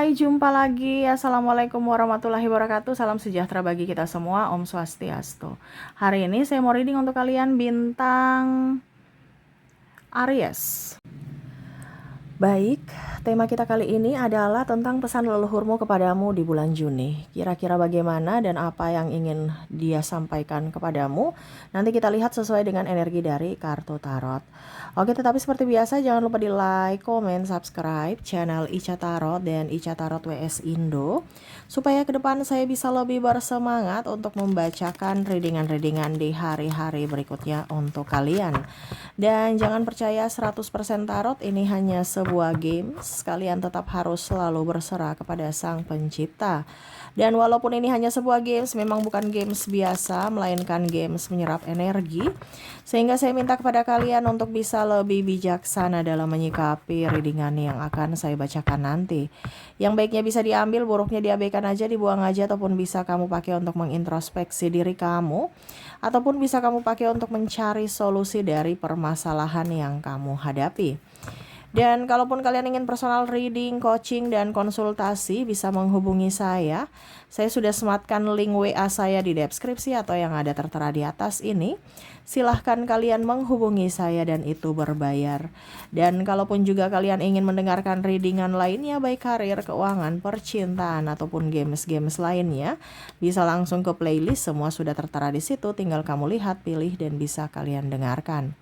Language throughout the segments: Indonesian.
Hai, jumpa lagi. Assalamualaikum warahmatullahi wabarakatuh. Salam sejahtera bagi kita semua. Om Swastiastu. Hari ini saya mau reading untuk kalian bintang Aries. Baik, tema kita kali ini adalah tentang pesan leluhurmu kepadamu di bulan Juni. Kira-kira bagaimana dan apa yang ingin dia sampaikan kepadamu? Nanti kita lihat sesuai dengan energi dari kartu tarot. Oke, tetapi seperti biasa jangan lupa di like, comment, subscribe channel Ica Tarot dan Ica Tarot WS Indo, supaya ke depan saya bisa lebih bersemangat untuk membacakan readingan-readingan di hari-hari berikutnya untuk kalian. Dan jangan percaya 100% tarot ini hanya sebuah games, kalian tetap harus selalu berserah kepada Sang Pencipta. Dan walaupun ini hanya sebuah games, memang bukan games biasa, melainkan games menyerap energi. Sehingga saya minta kepada kalian untuk bisa lebih bijaksana dalam menyikapi readingan yang akan saya bacakan nanti. Yang baiknya bisa diambil, buruknya diabaikan aja, dibuang aja, ataupun bisa kamu pakai untuk mengintrospeksi diri kamu, ataupun bisa kamu pakai untuk mencari solusi dari permasalahan yang kamu hadapi. Dan kalaupun kalian ingin personal reading, coaching, dan konsultasi, bisa menghubungi saya. Saya sudah sematkan link WA saya di deskripsi atau yang ada tertera di atas ini. Silahkan kalian menghubungi saya dan itu berbayar. Dan kalaupun juga kalian ingin mendengarkan readingan lainnya, baik karir, keuangan, percintaan, ataupun games-games lainnya, bisa langsung ke playlist, semua sudah tertera di situ. Tinggal kamu lihat, pilih, dan bisa kalian dengarkan.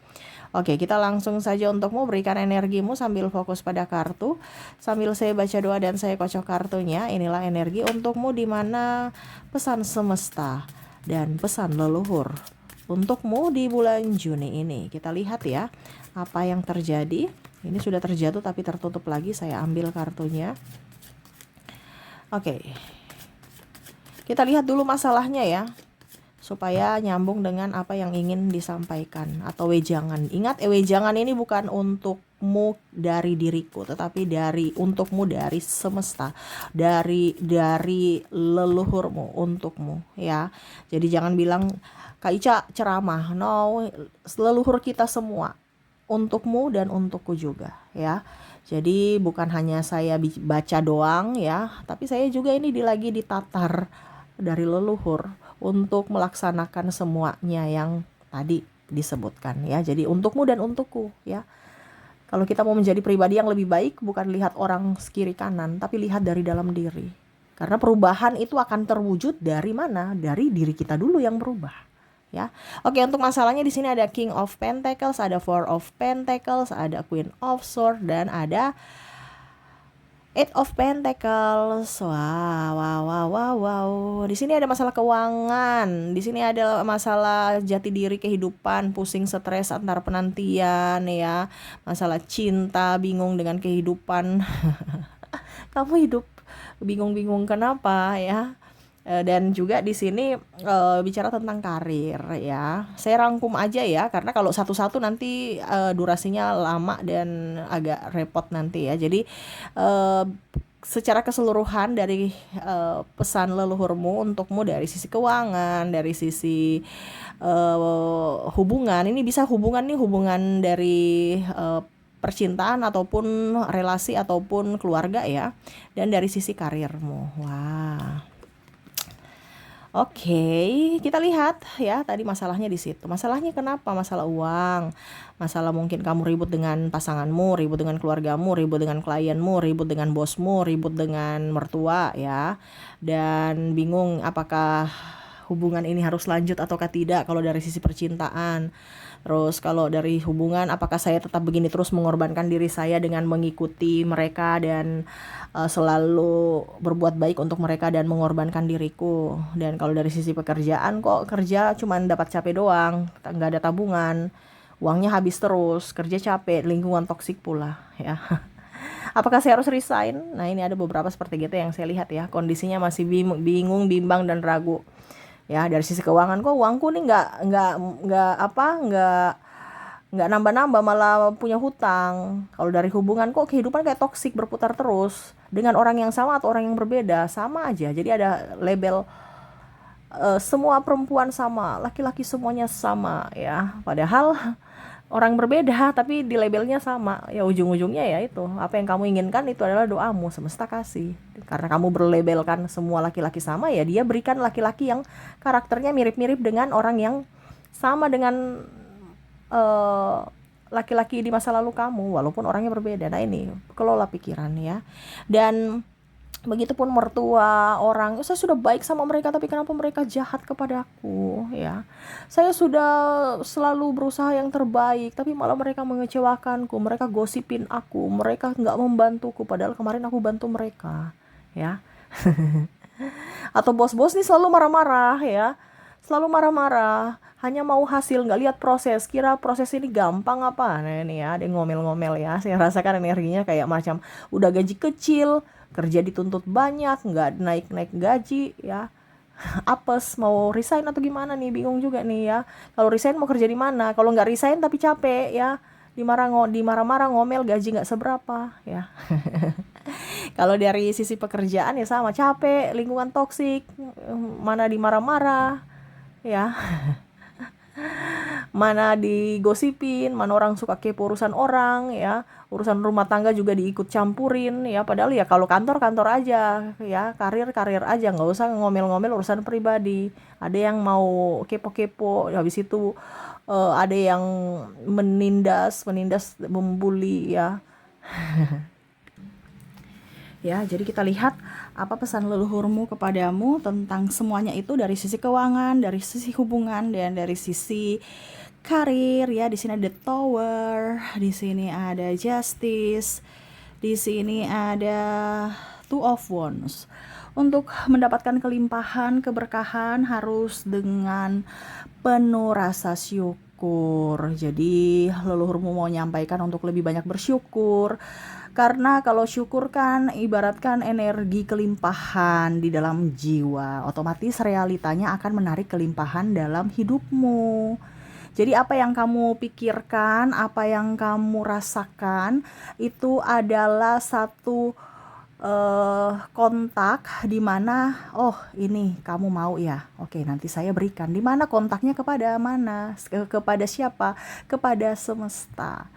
Oke, kita langsung saja untukmu, berikan energimu sambil fokus pada kartu. Sambil saya baca doa dan saya kocok kartunya, inilah energi untukmu di mana pesan semesta dan pesan leluhur untukmu di bulan Juni ini. Kita lihat ya, apa yang terjadi. Ini sudah terjatuh tapi tertutup lagi, saya ambil kartunya. Oke. Kita lihat dulu masalahnya ya, supaya nyambung dengan apa yang ingin disampaikan atau wejangan. Ingat, wejangan ini bukan untukmu dari diriku, tetapi untukmu dari semesta, dari leluhurmu untukmu ya. Jadi jangan bilang Kak Ica ceramah. No, leluhur kita semua untukmu dan untukku juga ya. Jadi bukan hanya saya baca doang ya, tapi saya juga ini lagi ditatar dari leluhur untuk melaksanakan semuanya yang tadi disebutkan ya. Jadi untukmu dan untukku ya. Kalau kita mau menjadi pribadi yang lebih baik, bukan lihat orang kiri kanan, tapi lihat dari dalam diri. Karena perubahan itu akan terwujud dari mana? Dari diri kita dulu yang berubah ya. Oke, untuk masalahnya di sini ada King of Pentacles, ada Four of Pentacles, ada Queen of Swords, dan ada Eight of Pentacles. Wow. Di sini ada masalah keuangan. Di sini ada masalah jati diri, kehidupan, pusing, stres antar penantian ya. Masalah cinta, bingung dengan kehidupan. Kamu hidup bingung-bingung kenapa ya? Dan juga di sini bicara tentang karir ya. Saya rangkum aja ya, karena kalau satu-satu nanti durasinya lama dan agak repot nanti ya. Jadi secara keseluruhan dari pesan leluhurmu untukmu dari sisi keuangan, dari sisi hubungan. Ini bisa hubungan dari percintaan ataupun relasi ataupun keluarga ya. Dan dari sisi karirmu. Wah. Oke, kita lihat ya, tadi masalahnya di situ. Masalahnya kenapa? Masalah uang. Masalah mungkin kamu ribut dengan pasanganmu, ribut dengan keluargamu, ribut dengan klienmu, ribut dengan bosmu, ribut dengan mertua ya. Dan bingung apakah hubungan ini harus lanjut ataukah tidak kalau dari sisi percintaan. Terus kalau dari hubungan, apakah saya tetap begini terus mengorbankan diri saya dengan mengikuti mereka dan selalu berbuat baik untuk mereka dan mengorbankan diriku. Dan kalau dari sisi pekerjaan, kok kerja cuma dapat capek doang, nggak ada tabungan, uangnya habis terus, kerja capek, lingkungan toksik pula ya. Apakah saya harus resign? Nah, ini ada beberapa seperti gitu yang saya lihat ya. Kondisinya masih bingung, bimbang, dan ragu. Ya, dari sisi keuangan, kok uangku nih nggak nambah-nambah, malah punya hutang. Kalau dari hubungan, kok kehidupan kayak toksik, berputar terus dengan orang yang sama atau orang yang berbeda, sama aja. Jadi ada label semua perempuan sama, laki-laki semuanya sama ya. Padahal orang berbeda tapi di labelnya sama. Ya ujung-ujungnya ya itu, apa yang kamu inginkan itu adalah doamu, semesta kasih. Karena kamu berlabelkan semua laki-laki sama, ya dia berikan laki-laki yang karakternya mirip-mirip dengan orang yang sama dengan eh, laki-laki di masa lalu kamu, walaupun orangnya berbeda. Nah ini, kelola pikiran ya. Dan begitupun mertua orang, saya sudah baik sama mereka tapi kenapa mereka jahat kepadaku ya. Saya sudah selalu berusaha yang terbaik tapi malah mereka mengecewakanku, mereka gosipin aku, mereka nggak membantuku padahal kemarin aku bantu mereka ya. Atau bos-bos nih selalu marah-marah ya, selalu marah-marah, hanya mau hasil, nggak lihat proses, kira proses ini gampang apa. Nah ini ya, ada yang ngomel-ngomel ya, saya rasakan energinya kayak macam udah gaji kecil, kerja dituntut banyak, nggak naik-naik gaji ya, apes, mau resign atau gimana nih, bingung juga nih ya. Kalau resign mau kerja di mana, kalau nggak resign tapi capek ya, dimarah-marah ngomel, gaji nggak seberapa ya. Kalau dari sisi pekerjaan ya sama, capek, lingkungan toksik, mana dimarah-marah ya, mana digosipin, mana orang suka kepo urusan orang ya, urusan rumah tangga juga diikut campurin ya. Padahal ya kalau kantor aja ya, karir aja, nggak usah ngomel-ngomel urusan pribadi. Ada yang mau kepo-kepo, habis itu ada yang menindas, membuli ya. Ya, jadi kita lihat apa pesan leluhurmu kepadamu tentang semuanya itu, dari sisi keuangan, dari sisi hubungan, dan dari sisi karir ya. Di sini ada Tower, di sini ada Justice, di sini ada Two of Wands. Untuk mendapatkan kelimpahan, keberkahan harus dengan penuh rasa syukur. Jadi leluhurmu mau nyampaikan untuk lebih banyak bersyukur. Karena kalau syukur kan ibaratkan energi kelimpahan di dalam jiwa, otomatis realitanya akan menarik kelimpahan dalam hidupmu. Jadi apa yang kamu pikirkan, apa yang kamu rasakan itu adalah satu kontak di mana, oh ini kamu mau ya, oke nanti saya berikan. Di mana kontaknya, kepada mana, kepada siapa? Kepada semesta.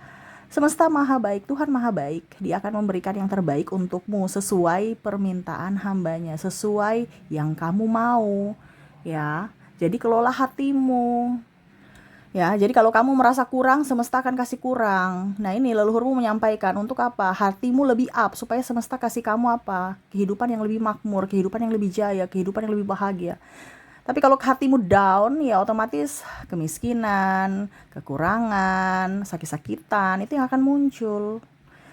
Semesta maha baik, Tuhan maha baik. Dia akan memberikan yang terbaik untukmu sesuai permintaan hambanya, sesuai yang kamu mau ya. Jadi kelola hatimu ya. Jadi kalau kamu merasa kurang, semesta akan kasih kurang. Nah ini leluhurmu menyampaikan untuk apa? Hatimu lebih up, supaya semesta kasih kamu apa? Kehidupan yang lebih makmur, kehidupan yang lebih jaya, kehidupan yang lebih bahagia. Tapi kalau hatimu down, ya otomatis kemiskinan, kekurangan, sakit-sakitan, itu yang akan muncul.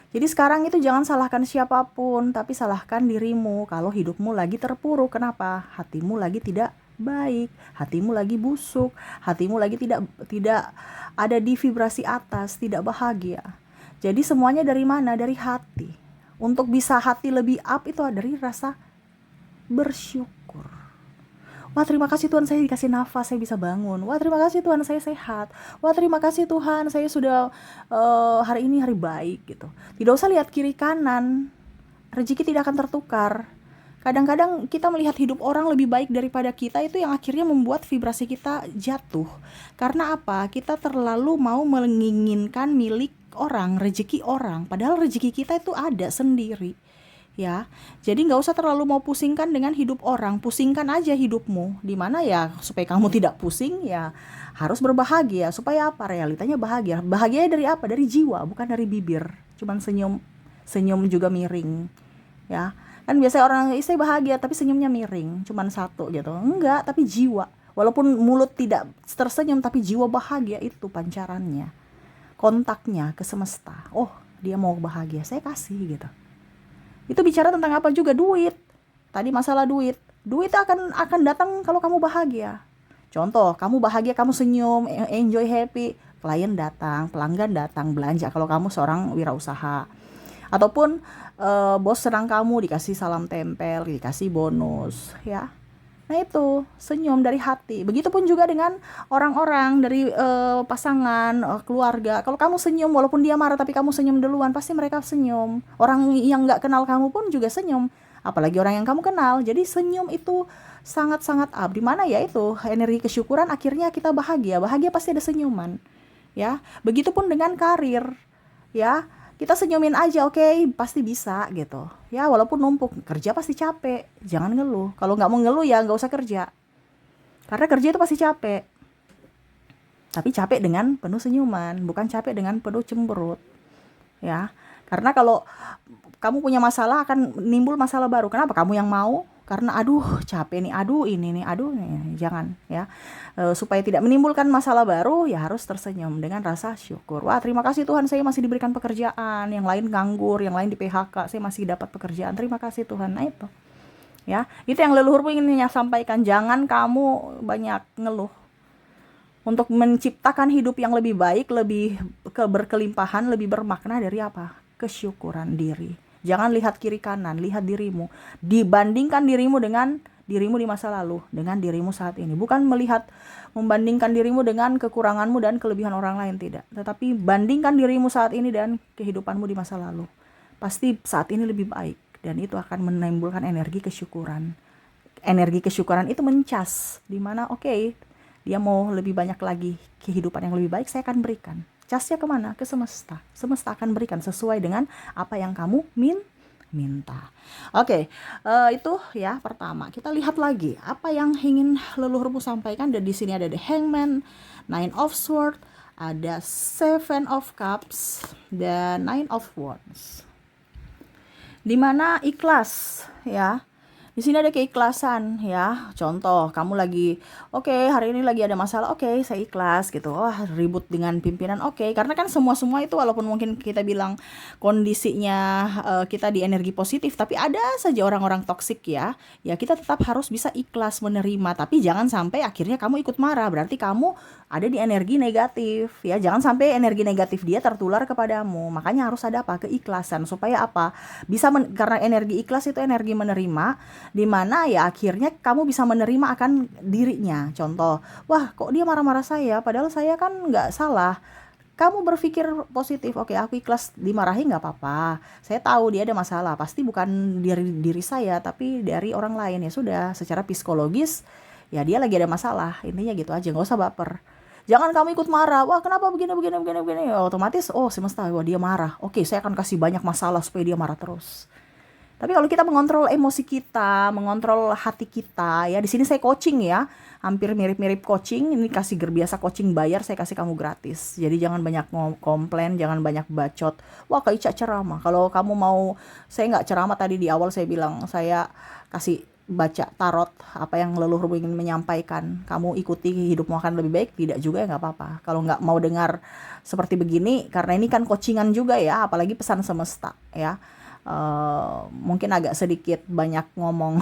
Jadi sekarang itu jangan salahkan siapapun, tapi salahkan dirimu kalau hidupmu lagi terpuruk. Kenapa? Hatimu lagi tidak baik, hatimu lagi busuk, hatimu lagi tidak ada di vibrasi atas, tidak bahagia. Jadi semuanya dari mana? Dari hati. Untuk bisa hati lebih up itu dari rasa bersyukur. Wah terima kasih Tuhan, saya dikasih nafas, saya bisa bangun. Wah terima kasih Tuhan, saya sehat. Wah terima kasih Tuhan, saya sudah hari ini hari baik gitu. Tidak usah lihat kiri kanan, rezeki tidak akan tertukar. Kadang-kadang kita melihat hidup orang lebih baik daripada kita, itu yang akhirnya membuat vibrasi kita jatuh. Karena apa? Kita terlalu mau menginginkan milik orang, rezeki orang, padahal rezeki kita itu ada sendiri. Ya, jadi nggak usah terlalu mau pusingkan dengan hidup orang, pusingkan aja hidupmu. Dimana ya, supaya kamu tidak pusing ya harus berbahagia. Supaya apa? Realitanya bahagia. Bahagianya dari apa? Dari jiwa, bukan dari bibir. Cuman senyum juga miring. Ya, kan biasanya orang, saya bahagia tapi senyumnya miring, cuman satu gitu. Enggak, tapi jiwa. Walaupun mulut tidak tersenyum, tapi jiwa bahagia, itu pancarannya. Kontaknya ke semesta. Oh, dia mau bahagia, saya kasih gitu. Itu bicara tentang apa juga? Duit. Tadi masalah duit. Duit akan datang kalau kamu bahagia. Contoh, kamu bahagia, kamu senyum, enjoy, happy, klien datang, pelanggan datang, belanja kalau kamu seorang wirausaha. Ataupun bos senang kamu, dikasih salam tempel, dikasih bonus ya. Nah itu senyum dari hati. Begitupun juga dengan orang-orang dari pasangan, keluarga. Kalau kamu senyum, walaupun dia marah tapi kamu senyum duluan, pasti mereka senyum. Orang yang nggak kenal kamu pun juga senyum. Apalagi orang yang kamu kenal. Jadi senyum itu sangat-sangat up. Dimana ya itu energi kesyukuran, akhirnya kita bahagia. Bahagia pasti ada senyuman. ya. Begitupun dengan karir, ya. Kita senyumin aja, oke, pasti bisa gitu. Ya, walaupun numpuk, kerja pasti capek. Jangan ngeluh. Kalau nggak mau ngeluh ya nggak usah kerja. Karena kerja itu pasti capek. Tapi capek dengan penuh senyuman, bukan capek dengan penuh cemberut, ya. Karena kalau kamu punya masalah akan nimbul masalah baru. Kenapa? Kamu yang mau? Karena aduh capek nih, aduh ini nih, aduh nih. Jangan ya. Supaya tidak menimbulkan masalah baru ya harus tersenyum dengan rasa syukur. Wah, terima kasih Tuhan, saya masih diberikan pekerjaan. Yang lain nganggur, yang lain di PHK, saya masih dapat pekerjaan. Terima kasih Tuhan. Nah itu. Ya, itu yang leluhurmu ingin sampaikan. Jangan kamu banyak ngeluh. Untuk menciptakan hidup yang lebih baik, lebih berkelimpahan, lebih bermakna dari apa? Kesyukuran diri. Jangan lihat kiri kanan, lihat dirimu. Dibandingkan dirimu dengan dirimu di masa lalu, dengan dirimu saat ini. Bukan membandingkan dirimu dengan kekuranganmu dan kelebihan orang lain, tidak. Tetapi bandingkan dirimu saat ini dan kehidupanmu di masa lalu. Pasti saat ini lebih baik, dan itu akan menimbulkan energi kesyukuran. Energi kesyukuran itu mencas, dimana oke, dia mau lebih banyak lagi kehidupan yang lebih baik, saya akan berikan. Casnya kemana? Ke semesta. Semesta akan berikan sesuai dengan apa yang kamu minta. Oke, itu ya pertama. Kita lihat lagi apa yang ingin leluhurmu sampaikan. Dan di sini ada the Hangman, Nine of Swords, ada Seven of Cups, dan Nine of Wands. Dimana ikhlas, ya. Di sini ada keikhlasan, ya. Contoh, kamu lagi, oke, hari ini lagi ada masalah, oke, saya ikhlas gitu. Wah, ribut dengan pimpinan, oke. Karena kan semua itu walaupun mungkin kita bilang kondisinya kita di energi positif, tapi ada saja orang-orang toksik, ya. Ya, kita tetap harus bisa ikhlas menerima, tapi jangan sampai akhirnya kamu ikut marah. Berarti kamu ada di energi negatif, ya. Jangan sampai energi negatif dia tertular kepadamu. Makanya harus ada apa? Keikhlasan. Supaya apa? Karena energi ikhlas itu energi menerima, dimana ya akhirnya kamu bisa menerima akan dirinya. Contoh, wah kok dia marah-marah saya, padahal saya kan nggak salah. Kamu berpikir positif, oke, aku ikhlas dimarahi nggak apa-apa. Saya tahu dia ada masalah, pasti bukan dari diri saya, tapi dari orang lain. Ya sudah, secara psikologis ya dia lagi ada masalah. Intinya gitu aja, nggak usah baper. Jangan kamu ikut marah, wah kenapa begini. Otomatis, oh semesta, wah dia marah. Oke, saya akan kasih banyak masalah supaya dia marah terus. Tapi kalau kita mengontrol emosi kita, mengontrol hati kita, ya di sini saya coaching ya, hampir mirip-mirip coaching. Ini kasih biasa coaching bayar, saya kasih kamu gratis. Jadi jangan banyak komplain, jangan banyak bacot. Wah Kak Ica ceramah. Kalau kamu mau, saya nggak ceramah tadi di awal saya bilang, saya kasih baca tarot apa yang leluhur ingin menyampaikan. Kamu ikuti, hidupmu akan lebih baik. Tidak juga ya nggak apa-apa. Kalau nggak mau dengar seperti begini, karena ini kan coachingan juga ya, apalagi pesan semesta ya. Mungkin agak sedikit banyak ngomong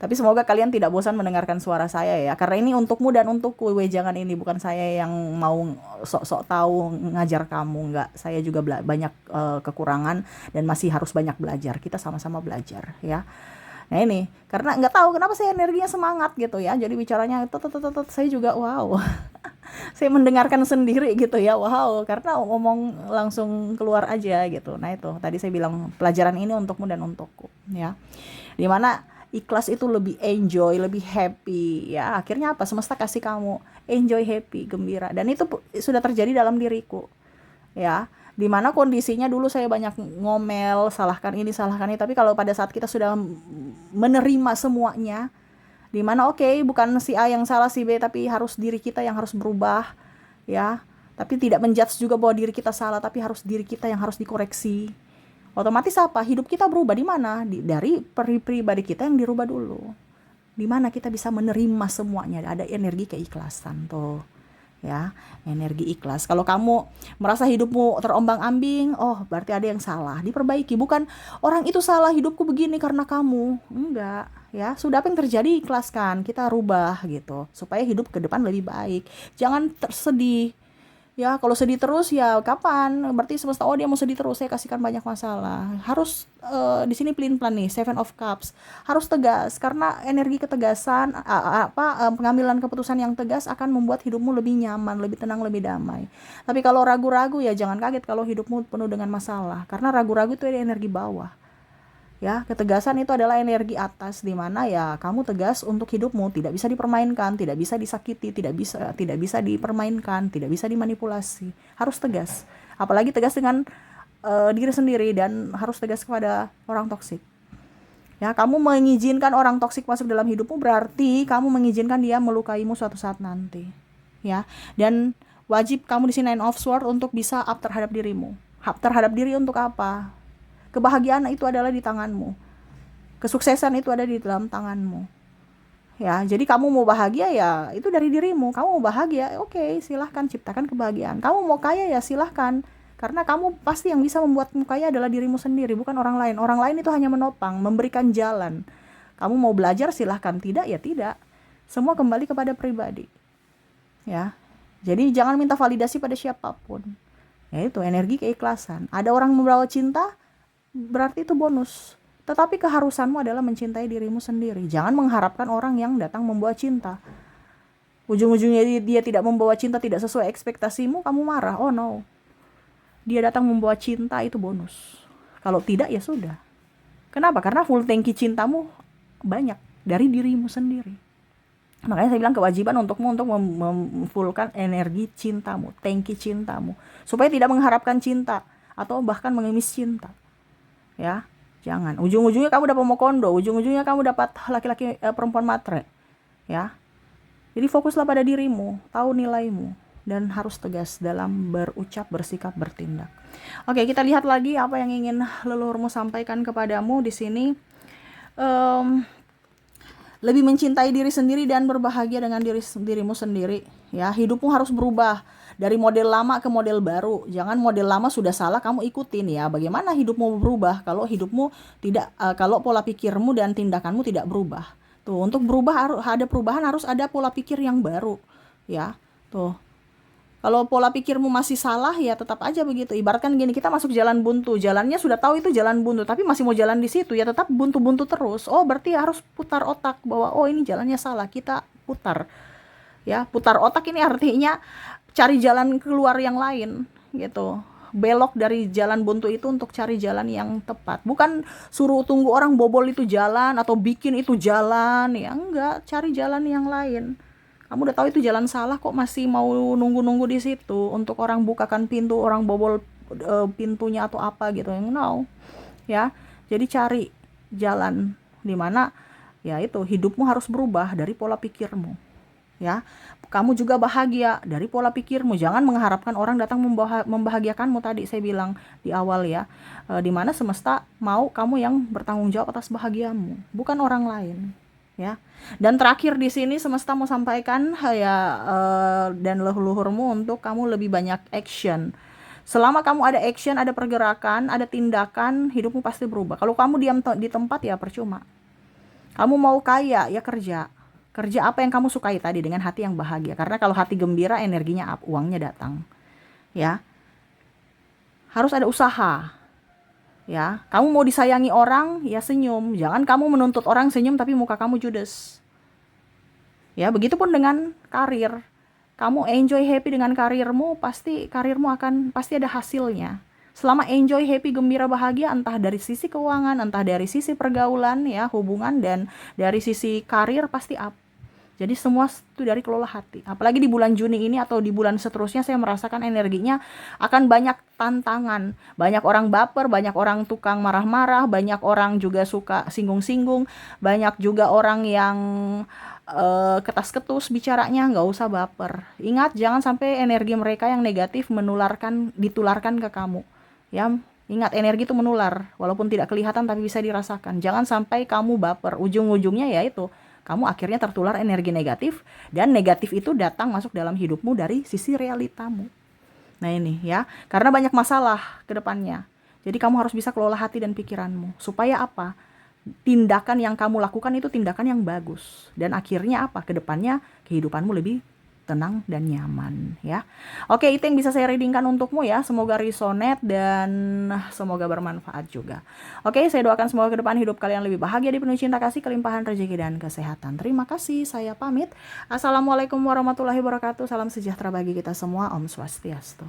tapi semoga kalian tidak bosan mendengarkan suara saya ya, karena ini untukmu dan untukku. Wejangan ini bukan saya yang mau sok-sok tahu ngajar kamu, enggak. Saya juga banyak kekurangan dan masih harus banyak belajar. Kita sama-sama belajar ya. Nah ini karena nggak tahu kenapa saya energinya semangat gitu ya, jadi bicaranya saya juga wow. Saya mendengarkan sendiri gitu ya, wow, karena ngomong langsung keluar aja gitu. Nah itu tadi saya bilang pelajaran ini untukmu dan untukku ya, dimana ikhlas itu lebih enjoy, lebih happy ya. Akhirnya apa? Semesta kasih kamu enjoy, happy, gembira, dan itu sudah terjadi dalam diriku ya. Dimana kondisinya dulu saya banyak ngomel, salahkan ini salahkan ini, tapi kalau pada saat kita sudah menerima semuanya, dimana oke, bukan si A yang salah, si B, tapi harus diri kita yang harus berubah ya. Tapi tidak menjudge juga bahwa diri kita salah, tapi harus diri kita yang harus dikoreksi. Otomatis apa? Hidup kita berubah di mana? Dari pribadi kita yang dirubah dulu. Di mana kita bisa menerima semuanya, ada energi keikhlasan tuh ya, energi ikhlas. Kalau kamu merasa hidupmu terombang-ambing, oh berarti ada yang salah, diperbaiki. Bukan orang itu salah, hidupku begini karena kamu. Enggak ya, sudah apa yang terjadi ikhlaskan, kita rubah gitu supaya hidup ke depan lebih baik. Jangan tersedih ya. Kalau sedih terus ya kapan? Berarti semesta, oh dia mau sedih terus, saya kasihkan banyak masalah. Harus di sini pelin-pelan nih, Seven of Cups. Harus tegas, karena energi ketegasan pengambilan keputusan yang tegas akan membuat hidupmu lebih nyaman, lebih tenang, lebih damai. Tapi kalau ragu-ragu ya jangan kaget kalau hidupmu penuh dengan masalah, karena ragu-ragu itu ada energi bawah Ya, ketegasan itu adalah energi atas, di mana ya kamu tegas untuk hidupmu, tidak bisa dipermainkan, tidak bisa disakiti, tidak bisa dipermainkan, tidak bisa dimanipulasi. Harus tegas. Apalagi tegas dengan diri sendiri, dan harus tegas kepada orang toksik. Ya, kamu mengizinkan orang toksik masuk dalam hidupmu, berarti kamu mengizinkan dia melukaimu suatu saat nanti. Ya, dan wajib kamu di sini Nine of Swords untuk bisa up terhadap dirimu. Up terhadap diri untuk apa? Kebahagiaan itu adalah di tanganmu. Kesuksesan itu ada di dalam tanganmu. Ya, jadi kamu mau bahagia ya itu dari dirimu. Kamu mau bahagia, oke, silahkan ciptakan kebahagiaan. Kamu mau kaya ya silahkan. Karena kamu pasti yang bisa membuatmu kaya adalah dirimu sendiri, bukan orang lain. Orang lain itu hanya menopang, memberikan jalan. Kamu mau belajar silahkan, tidak ya tidak. Semua kembali kepada pribadi. Ya, jadi jangan minta validasi pada siapapun. Ya itu energi keikhlasan. Ada orang membawa cinta, berarti itu bonus. Tetapi keharusanmu adalah mencintai dirimu sendiri. Jangan mengharapkan orang yang datang membawa cinta. Ujung-ujungnya dia tidak membawa cinta, tidak sesuai ekspektasimu, kamu marah. Oh no. Dia datang membawa cinta, itu bonus. Kalau tidak ya sudah. Kenapa? Karena full tangki cintamu banyak dari dirimu sendiri. Makanya saya bilang kewajiban untukmu untuk memfullkan energi cintamu, tangki cintamu, supaya tidak mengharapkan cinta atau bahkan mengemis cinta. Ya, jangan. Ujung-ujungnya kamu dapat mokondo, ujung-ujungnya kamu dapat laki-laki perempuan matre. Ya. Jadi fokuslah pada dirimu, tahu nilaimu, dan harus tegas dalam berucap, bersikap, bertindak. Oke, kita lihat lagi apa yang ingin leluhurmu sampaikan kepadamu di sini. Lebih mencintai diri sendiri dan berbahagia dengan dirimu sendiri. Ya, hidupmu harus berubah dari model lama ke model baru. Jangan model lama sudah salah kamu ikutin ya. Bagaimana hidupmu berubah kalau hidupmu tidak kalau pola pikirmu dan tindakanmu tidak berubah. Tuh, untuk berubah harus ada pola pikir yang baru, ya. Tuh. Kalau pola pikirmu masih salah ya tetap aja begitu. Ibaratkan gini, kita masuk jalan buntu, jalannya sudah tahu itu jalan buntu, tapi masih mau jalan di situ ya tetap buntu-buntu terus. Oh, berarti harus putar otak bahwa oh ini jalannya salah, kita putar. Ya, putar otak ini artinya cari jalan keluar yang lain gitu. Belok dari jalan buntu itu untuk cari jalan yang tepat. Bukan suruh tunggu orang bobol itu jalan atau bikin itu jalan, ya enggak, cari jalan yang lain. Kamu udah tahu itu jalan salah kok masih mau nunggu-nunggu di situ untuk orang bukakan pintu, orang bobol pintunya atau apa gitu. No. Ya. Jadi cari jalan di mana ya itu hidupmu harus berubah dari pola pikirmu. Ya, kamu juga bahagia dari pola pikirmu. Jangan mengharapkan orang datang membahagiakanmu, tadi saya bilang di awal ya, di mana semesta mau kamu yang bertanggung jawab atas bahagiamu, bukan orang lain. Ya, dan terakhir di sini semesta mau sampaikan ya, dan leluhurmu untuk kamu lebih banyak action. Selama kamu ada action, ada pergerakan, ada tindakan, hidupmu pasti berubah. Kalau kamu diam di tempat ya percuma. Kamu mau kaya ya kerja. Kerja apa yang kamu sukai tadi dengan hati yang bahagia. Karena kalau hati gembira, energinya up, uangnya datang. Ya. Harus ada usaha. Ya, kamu mau disayangi orang, ya senyum. Jangan kamu menuntut orang senyum tapi muka kamu judes. Ya, begitupun dengan karir. Kamu enjoy happy dengan karirmu, pasti karirmu pasti ada hasilnya. Selama enjoy, happy, gembira, bahagia, entah dari sisi keuangan, entah dari sisi pergaulan, ya, hubungan, dan dari sisi karir pasti up. Jadi semua itu dari kelola hati. Apalagi di bulan Juni ini atau di bulan seterusnya saya merasakan energinya akan banyak tantangan. Banyak orang baper, banyak orang tukang marah-marah, banyak orang juga suka singgung-singgung, banyak juga orang yang ketas-ketus bicaranya, nggak usah baper. Ingat, jangan sampai energi mereka yang negatif ditularkan ke kamu. Ya, ingat energi itu menular, walaupun tidak kelihatan tapi bisa dirasakan. Jangan sampai kamu baper. Ujung-ujungnya yaitu kamu akhirnya tertular energi negatif, dan negatif itu datang masuk dalam hidupmu dari sisi realitamu. Nah ini ya, karena banyak masalah ke depannya. Jadi kamu harus bisa kelola hati dan pikiranmu. Supaya apa? Tindakan yang kamu lakukan itu tindakan yang bagus. Dan akhirnya apa? Kedepannya kehidupanmu lebih tenang dan nyaman ya. Oke, itu yang bisa saya readingkan untukmu ya. Semoga resonate dan semoga bermanfaat juga. Oke, saya doakan semoga ke depan hidup kalian lebih bahagia, dipenuhi cinta kasih, kelimpahan rezeki dan kesehatan. Terima kasih, saya pamit. Assalamualaikum warahmatullahi wabarakatuh. Salam sejahtera bagi kita semua. Om Swastiastu.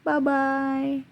Bye bye.